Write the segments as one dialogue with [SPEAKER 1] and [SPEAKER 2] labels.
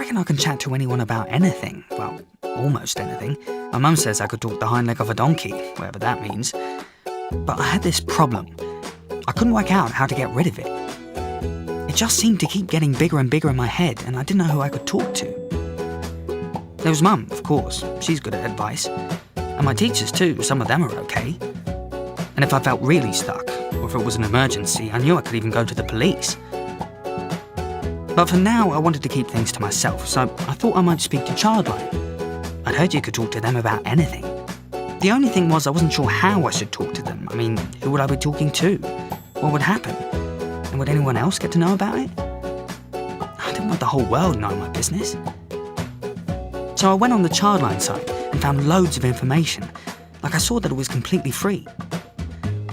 [SPEAKER 1] reckon I can chat to anyone about anything. Well, almost anything. My mum says I could talk the hind leg of a donkey, whatever that means. But I had this problem. I couldn't work out how to get rid of it. It just seemed to keep getting bigger and bigger in my head, and I didn't know who I could talk to. There was Mum, of course. She's good at advice. And my teachers too, some of them are okay. And if I felt really stuck, or if it was an emergency, I knew I could even go to the police. But for now, I wanted to keep things to myself, so I thought I might speak to ChildLine. I'd heard you could talk to them about anything. The only thing was I wasn't sure how I should talk to them. I mean, who would I be talking to? What would happen? And would anyone else get to know about it? I didn't want the whole world knowing my business. So I went on the ChildLine site and found loads of information. Like I saw that it was completely free.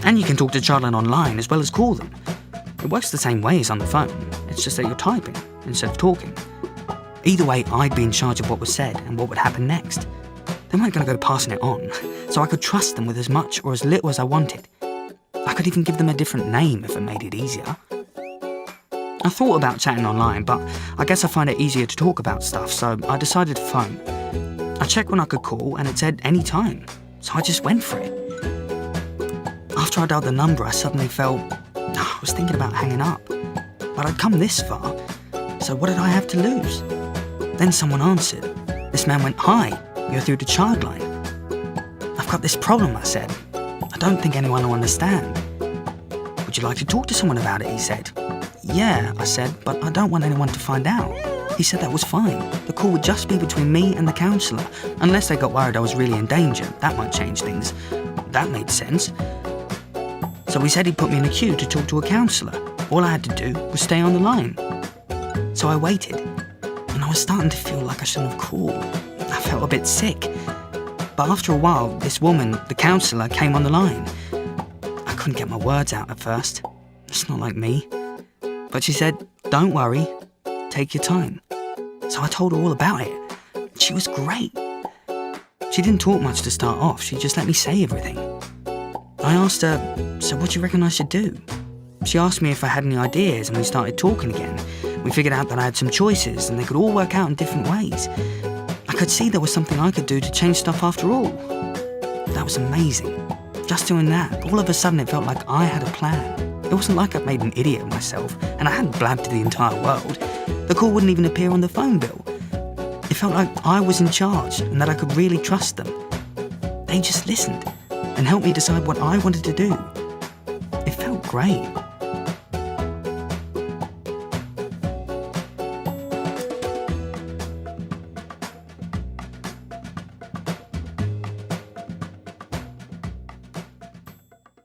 [SPEAKER 1] And you can talk to ChildLine online as well as call them. It works the same way as on the phone. It's just that you're typing instead of talking. Either way, I'd be in charge of what was said and what would happen next. They weren't going to go passing it on, so I could trust them with as much or as little as I wanted. I could even give them a different name if it made it easier. I thought about chatting online, but I guess I find it easier to talk about stuff, so I decided to phone. I checked when I could call, and it said any time, so I just went for it. After I dialed the number, I suddenly felt I was thinking about hanging up. But I'd come this far, so what did I have to lose? Then someone answered. This man went, "Hi, you're through to ChildLine." "I've got this problem," I said. "I don't think anyone will understand." "Would you like to talk to someone about it?" he said. "Yeah," I said, "but I don't want anyone to find out." He said that was fine. The call would just be between me and the counsellor, unless they got worried I was really in danger. That might change things. That made sense. So he said he'd put me in a queue to talk to a counsellor. All I had to do was stay on the line. So I waited, and I was starting to feel like I shouldn't have called. I felt a bit sick. But after a while, this woman, the counsellor, came on the line. I couldn't get my words out at first. It's not like me. But she said, "Don't worry, take your time." So I told her all about it. She was great. She didn't talk much to start off, she just let me say everything. I asked her, "So what do you reckon I should do?" She asked me if I had any ideas, and we started talking again. We figured out that I had some choices, and they could all work out in different ways. I could see there was something I could do to change stuff after all. That was amazing. Just doing that, all of a sudden it felt like I had a plan. It wasn't like I'd made an idiot of myself, and I hadn't blabbed to the entire world. The call wouldn't even appear on the phone bill. It felt like I was in charge, and that I could really trust them. They just listened, and helped me decide what I wanted to do. It felt great.